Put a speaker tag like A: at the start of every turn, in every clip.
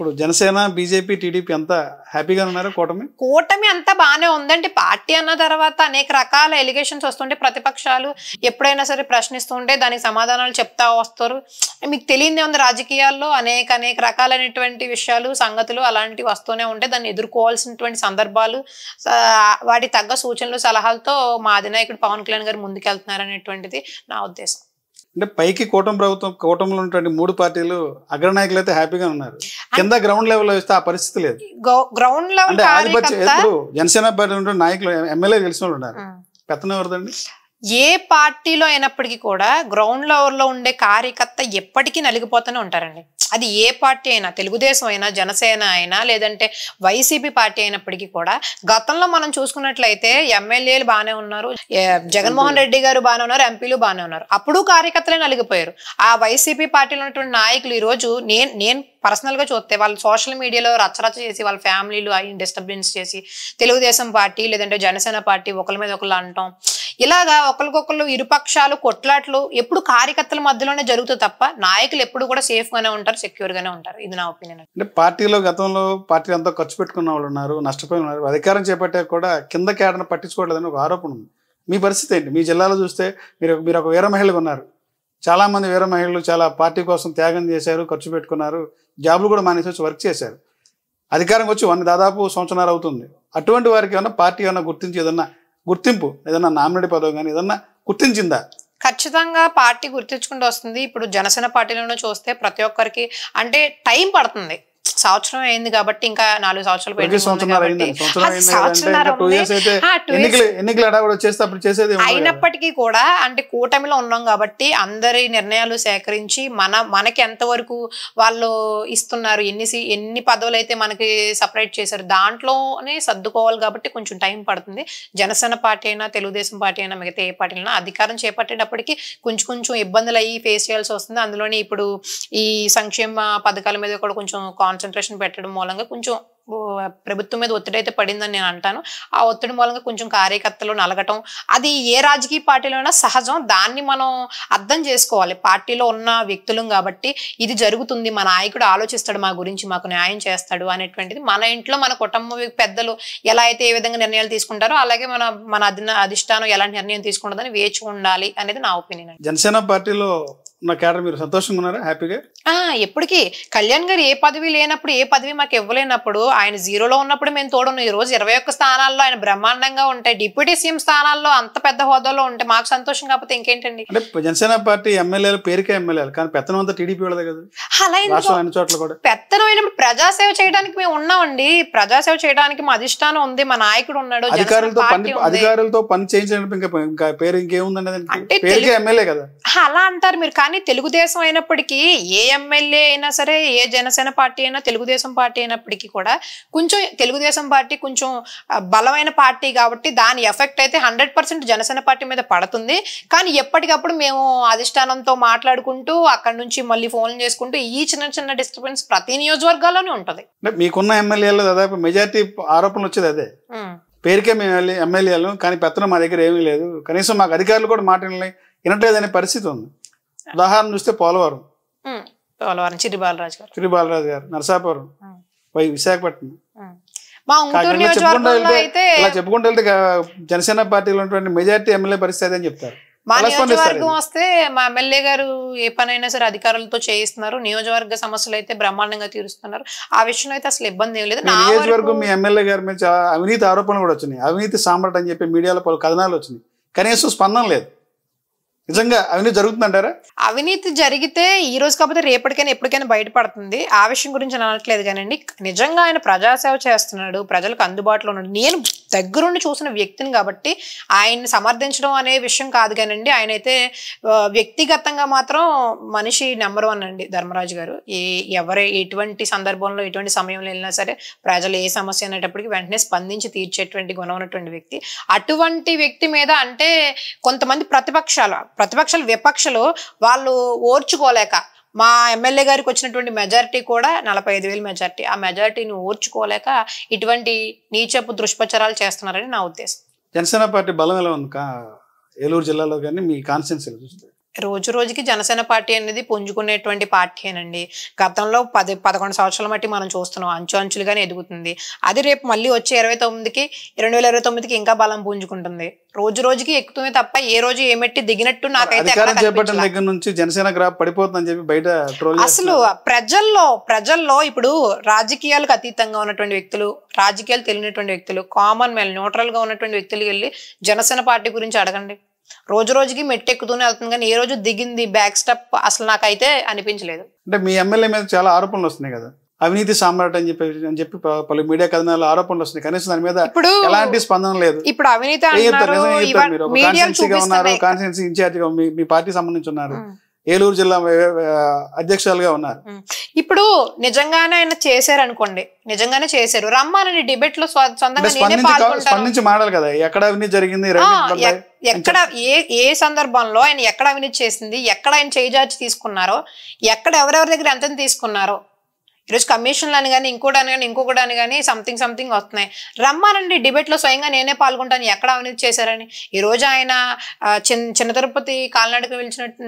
A: ఇప్పుడు Janasena, BJP, TDP అంతా హ్యాపీగా ఉన్నారు. కూటమి
B: అంతా బాగానే ఉందండి. పార్టీ అన్న తర్వాత అనేక రకాల ఎలిగేషన్స్ వస్తుంటే ప్రతిపక్షాలు ఎప్పుడైనా సరే ప్రశ్నిస్తుంటే దానికి సమాధానాలు చెప్తా వస్తారు. మీకు తెలియదే ఉంది, రాజకీయాల్లో అనేక రకాలైనటువంటి విషయాలు, సంగతులు అలాంటివి వస్తూనే ఉంటాయి. దాన్ని ఎదుర్కోవాల్సినటువంటి సందర్భాలు, వాటి తగ్గ సూచనలు, సలహాలతో మా అధినాయకుడు పవన్ కళ్యాణ్ గారు ముందుకెళ్తున్నారు అనేటువంటిది నా ఉద్దేశం.
A: అంటే పైకి కూటమిలో ఉన్నటువంటి 3 పార్టీలు అగ్రనాయకులు అయితే హ్యాపీగా ఉన్నారు. కింద గ్రౌండ్ లెవెల్ లో వస్తే ఆ పరిస్థితి లేదు.
B: గ్రౌండ్ లెవెల్
A: ఇప్పుడు జనసేన పార్టీ ఉంటే నాయకులు, ఎమ్మెల్యే గెలిచిన వాళ్ళు ఉన్నారు. పెత్తనం ఎవరిదండి?
B: ఏ పార్టీలో అయినప్పటికీ కూడా గ్రౌండ్ లెవెల్లో ఉండే కార్యకర్త ఎప్పటికీ నలిగిపోతూనే ఉంటారండి. అది ఏ పార్టీ అయినా, తెలుగుదేశం అయినా, జనసేన అయినా, లేదంటే వైసీపీ పార్టీ అయినప్పటికీ కూడా గతంలో మనం చూసుకున్నట్లయితే ఎమ్మెల్యేలు బాగానే ఉన్నారు, జగన్మోహన్ రెడ్డి గారు బాగానే ఉన్నారు, ఎంపీలు బాగానే ఉన్నారు. అప్పుడు కార్యకర్తలే నలిగిపోయారు. ఆ వైసీపీ పార్టీలో ఉన్నటువంటి నాయకులు ఈ రోజు నేను పర్సనల్ గా చూస్తే వాళ్ళు సోషల్ మీడియాలో రచ్చరచ్చ చేసి వాళ్ళ ఫ్యామిలీలు అవి డిస్టర్బెన్స్ చేసి తెలుగుదేశం పార్టీ లేదంటే జనసేన పార్టీ ఒకరి మీద ఒకళ్ళు అంటాం, ఇలాగా ఒకరికొకళ్ళు ఇరుపక్షాలు కొట్లాట్లు ఎప్పుడు కార్యకర్తల మధ్యలోనే జరుగుతుంది తప్ప నాయకులు ఎప్పుడు కూడా సేఫ్ గానే ఉంటారు, సెక్యూర్ గానే ఉంటారు. ఇది నా ఒపీనియన్.
A: అంటే పార్టీలో గతంలో పార్టీ అంతా ఖర్చు పెట్టుకున్న వాళ్ళు ఉన్నారు, నష్టపోయిన ఉన్నారు. అధికారం చేపట్టాక కూడా కింద కేడను పట్టించుకోవట్లేదని ఒక ఆరోపణ ఉంది. మీ పరిస్థితి ఏంటి? మీ జిల్లాలో చూస్తే మీరు ఒక వీర మహిళగా ఉన్నారు. చాలా మంది వీర మహిళలు చాలా పార్టీ కోసం త్యాగం చేశారు, ఖర్చు పెట్టుకున్నారు, జాబులు కూడా మానేసి వచ్చి వర్క్ చేశారు. అధికారం వచ్చి దాదాపు సంవత్సరాలు అవుతుంది. అటువంటి వారికి ఏమన్నా పార్టీ ఏమన్నా గుర్తించి గుర్తింపు ఏదన్నా నామినేట్ పదవి కానీ ఏదన్నా గుర్తించిందా?
B: ఖచ్చితంగా పార్టీ గుర్తించుకుంటూ వస్తుంది. ఇప్పుడు జనసేన పార్టీలోనే చూస్తే ప్రతి ఒక్కరికి అంటే టైం పడుతుంది. సంవత్సరం అయింది కాబట్టి ఇంకా 4 సంవత్సరాలు అయినప్పటికీ కూడా అంటే కూటమిలో ఉన్నాం కాబట్టి అందరి నిర్ణయాలు సేకరించి మనకి ఎంతవరకు వాళ్ళు ఇస్తున్నారు, ఎన్ని పదవులు అయితే మనకి సపరేట్ చేశారు దాంట్లోనే సర్దుకోవాలి కాబట్టి కొంచెం టైం పడుతుంది. జనసేన పార్టీ అయినా, తెలుగుదేశం పార్టీ అయినా, మిగతా ఏ పార్టీ అయినా అధికారం చేపట్టేటప్పటికి కొంచెం ఇబ్బందులు అయ్యి ఫేస్ చేయాల్సి వస్తుంది. అందులోనే ఇప్పుడు ఈ సంక్షేమ పథకాల మీద కూడా కొంచెం కాన్సన్ట్రేషన్ పెట్టడం మూలంగా కొంచెం ప్రభుత్వం మీద ఒత్తిడి అయితే పడిందని నేను అంటాను. ఆ ఒత్తిడి మూలంగా కొంచెం కార్యకర్తలు నలగటం అది ఏ రాజకీయ పార్టీలోనైనా సహజం. దాన్ని మనం అర్థం చేసుకోవాలి. పార్టీలో ఉన్న వ్యక్తులం కాబట్టి ఇది జరుగుతుంది, మా నాయకుడు ఆలోచిస్తాడు, మా గురించి మాకు న్యాయం చేస్తాడు అనేటువంటిది మన ఇంట్లో మన కుటుంబ పెద్దలు ఎలా అయితే ఏ విధంగా నిర్ణయాలు తీసుకుంటారో అలాగే మన అధిష్టానం ఎలాంటి నిర్ణయం తీసుకుంటుందని వేచి ఉండాలి అనేది నా ఒపీనియన్.
A: జనసేన పార్టీలో ఉన్న క్యాడర్ మీరు సంతోషంగా ఉన్నారా? హ్యాపీగా?
B: ఎప్పటికీ కళ్యాణ్ గారు ఏ పదవి లేనప్పుడు, ఏ పదవి మాకు ఇవ్వలేనప్పుడు, ఆయన 0లో ఉన్నప్పుడు మేము తోడున్నాం. ఈ రోజు 21 స్థానాల్లో ఆయన బ్రహ్మాండంగా ఉంటాయి. డిప్యూటీ సీఎం స్థానాల్లో అంత పెద్ద హోదాలో ఉంటే మాకు సంతోషం కాకపోతే ఇంకేంటండి?
A: అంటే జనసేన పార్టీ ఎమ్మెల్యేలు పేరుకే ఎమ్మెల్యేలు, కానీ పెత్తనం అంతా టీడీపీ వాళ్ళదే కదా.
B: అలా
A: అన్ని చోట్ల కూడా
B: పెత్తనం అయినప్పుడు ప్రజాసేవ చేయడానికి మేము ఉన్నామండి. ప్రజాసేవ చేయడానికి మా అధిష్టానం ఉంది, మా నాయకుడు ఉన్నాడు.
A: అధికారులతో పని చేయించడానికి ఇంకా పేరు ఇంకేముందండి? పేరుకే ఎమ్మెల్యే కదా.
B: అలా అంటారు మీరు, కానీ తెలుగుదేశం అయినప్పటికీ ఏ ఎమ్మెల్యే అయినా సరే, ఏ జనసేన పార్టీ అయినా, తెలుగుదేశం పార్టీ అయినప్పటికీ కూడా కొంచెం తెలుగుదేశం పార్టీ కొంచెం బలమైన పార్టీ కాబట్టి దాని ఎఫెక్ట్ అయితే 100% జనసేన పార్టీ మీద పడుతుంది. కానీ ఎప్పటికప్పుడు మేము అధిష్టానంతో మాట్లాడుకుంటూ అక్కడ నుంచి మళ్ళీ ఫోన్ చేసుకుంటూ ఈ చిన్న డిస్టర్బెన్స్ ప్రతి నియోజకవర్గాల్లోనే ఉంటది.
A: మీకున్న ఎమ్మెల్యేలు దాదాపు మెజారిటీ ఆరోపణలు వచ్చేది అదే, పేరుకే మేము ఎమ్మెల్యేలు కానీ పెత్తనం మా దగ్గర ఏమీ లేదు, కనీసం మాకు అధికారులు కూడా మాట వినట్లేదనే పరిస్థితి ఉంది. ఉదాహరణ చూస్తే పోలవరం, చిరి బాలరాజు గారు, నరసాపురం, విశాఖపట్నం, ఇలా చెప్పుకుంటూ వెళ్తే జనసేన పార్టీలో ఉన్నటువంటి మెజారిటీ ఎమ్మెల్యే పరిస్థితి అని చెప్తారు.
B: మా నియోజకవర్గం వస్తే మా ఎమ్మెల్యే గారు ఏ పనైనా సరే అధికారులతో చేయిస్తున్నారు. నియోజకవర్గ సమస్యలు అయితే బ్రహ్మాండంగా తీరుస్తున్నారు. ఆ విషయంలో అయితే అసలు ఇబ్బంది ఏం లేదు.
A: నియోజకవర్గం మీ ఎమ్మెల్యే గారి మీద అవినీతి ఆరోపణలు కూడా వచ్చినాయి. అవినీతి సామ్రాట్ అని చెప్పి మీడియాలో పలు కథనాలు వచ్చినాయి. కనీసం స్పందన లేదు. నిజంగా అవినీతి జరుగుతుందంటారా?
B: అవినీతి జరిగితే ఈ రోజు కాకపోతే రేపటికైనా ఎప్పటికైనా బయటపడుతుంది. ఆ విషయం గురించి అనట్లేదు కానండి, నిజంగా ఆయన ప్రజాసేవ చేస్తున్నాడు, ప్రజలకు అందుబాటులో ఉన్నాడు. నేను దగ్గరుండి చూసిన వ్యక్తిని కాబట్టి ఆయన్ని సమర్థించడం అనే విషయం కాదు కానండి. ఆయన అయితే వ్యక్తిగతంగా మాత్రం మనిషి నెంబర్ 1 అండి ధర్మరాజు గారు. ఎటువంటి సందర్భంలో ఎటువంటి సమయంలో వెళ్ళినా సరే ప్రజలు ఏ సమస్య అనేటప్పటికి వెంటనే స్పందించి తీర్చేటువంటి గుణం ఉన్నటువంటి వ్యక్తి. అటువంటి వ్యక్తి మీద అంటే కొంతమంది ప్రతిపక్షాలు విపక్షాలు వాళ్ళు ఓర్చుకోలేక మా ఎమ్మెల్యే గారికి వచ్చినటువంటి మెజారిటీ కూడా 45,000 మెజారిటీ, ఆ మెజారిటీని ఓర్చుకోలేక ఇటువంటి నీచపు దుష్ప్రచారాలు చేస్తున్నారని నా ఉద్దేశం.
A: జనసేన పార్టీ బలం ఎలా ఉంది ఏలూరు జిల్లాలో కానీ మీ కాన్స్టిట్యున్సీలో చూస్తే?
B: రోజు రోజుకి జనసేన పార్టీ అనేది పుంజుకునేటువంటి పార్టీనండి. గతంలో 11 సంవత్సరాల మట్టి మనం చూస్తున్నాం. అంచులుగానే ఎదుగుతుంది. అది రేపు మళ్ళీ వచ్చే 2029కి ఇంకా బలం పుంజుకుంటుంది. రోజు రోజుకి ఎక్కుతుంది తప్ప ఏ రోజు ఏమెట్టి దిగినట్టు నాకైతే
A: అధికారం చేపట్టిన దగ్గర నుంచి జనసేన గ్రాఫ్ పడిపోతుందని చెప్పి బయట ట్రోల్
B: అసలు ప్రజల్లో ఇప్పుడు రాజకీయాలకు అతీతంగా ఉన్నటువంటి వ్యక్తులు, రాజకీయాలు తెలియనటువంటి వ్యక్తులు, కామన్ మ్యాన్ న్యూట్రల్ గా ఉన్నటువంటి వ్యక్తులు వెళ్ళి జనసేన పార్టీ గురించి అడగండి. రోజు రోజుకి మెట్టెక్కుతూనే వెళ్తుంది కానీ ఏ రోజు దిగింది బ్యాక్ స్టెప్ అసలు నాకైతే అనిపించలేదు.
A: అంటే మీ ఎమ్మెల్యే మీద చాలా ఆరోపణలు వస్తున్నాయి కదా, అవినీతి సామ్రాట్ అని చెప్పి పలు మీడియా కథనాలు ఆరోపణలు వస్తున్నాయి. కనీసం దాని మీద
B: ఇప్పుడు
A: ఎలాంటి స్పందన లేదు.
B: ఇప్పుడు అవినీతి
A: కాన్స్టిట్యూన్సీ ఇన్ఛార్జ్ గా మీ పార్టీ సంబంధించి ఉన్నారు, ఏలూరు జిల్లా అధ్యక్షులుగా ఉన్నారు.
B: ఇప్పుడు నిజంగానే ఆయన చేశారు అనుకోండి, నిజంగానే చేశారు, రమ్మని డిబేట్ లో సొంతంగా
A: స్పందించి మాట్లాడాలి కదా, ఎక్కడ అవినీతి జరిగింది,
B: ఎక్కడ ఏ సందర్భంలో ఆయన ఎక్కడ అవినీతి చేసింది, ఎక్కడ ఆయన చేజార్చి తీసుకున్నారో, ఎక్కడ ఎవరెవరి దగ్గర ఎంత తీసుకున్నారో. ఈరోజు కమిషన్లు అని కానీ ఇంకొకటి అని కానీ సంథింగ్ వస్తున్నాయి. రమ్మానండి డిబేట్ లో స్వయంగా నేనే పాల్గొంటాను ఎక్కడ అవినీతి చేశారని. ఈ రోజు ఆయన చిన్న తిరుపతి కాలినడక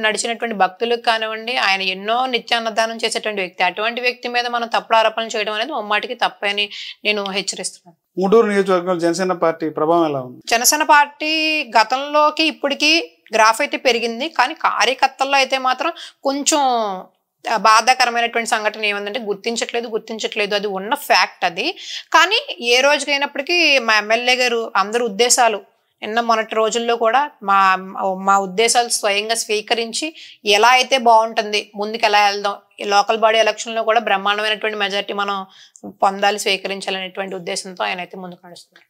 B: నడిచినటువంటి భక్తులకు కానివ్వండి, ఆయన ఎన్నో నిత్యాన్నదానం చేసేటువంటి వ్యక్తి. అటువంటి వ్యక్తి మీద మనం తప్పుడు ఆరోపణలు చేయడం అనేది ముమ్మాటికి తప్పని నేను హెచ్చరిస్తున్నాను.
A: గుంటూరు నియోజకవర్గంలో జనసేన పార్టీ ప్రభావం ఎలా ఉంది?
B: జనసేన పార్టీ గతంలోకి ఇప్పటికి గ్రాఫ్ అయితే పెరిగింది, కానీ కార్యకర్తల్లో అయితే మాత్రం కొంచెం బాధాకరమైనటువంటి సంఘటన ఏమందంటే గుర్తించట్లేదు. అది ఉన్న ఫ్యాక్ట్ అది. కానీ ఏ రోజుకైనప్పటికీ మా ఎమ్మెల్యే గారు అందరు ఉద్దేశాలు మొన్నటి రోజుల్లో కూడా మా ఉద్దేశాలు స్వయంగా స్వీకరించి ఎలా అయితే బాగుంటుంది, ముందుకు ఎలా వెళ్దాం, ఈ లోకల్ బాడీ ఎలక్షన్ లో కూడా బ్రహ్మాండమైనటువంటి మెజారిటీ మనం పొందాలి, స్వీకరించాలనేటువంటి ఉద్దేశంతో ఆయన అయితే ముందుకు నడుస్తున్నారు.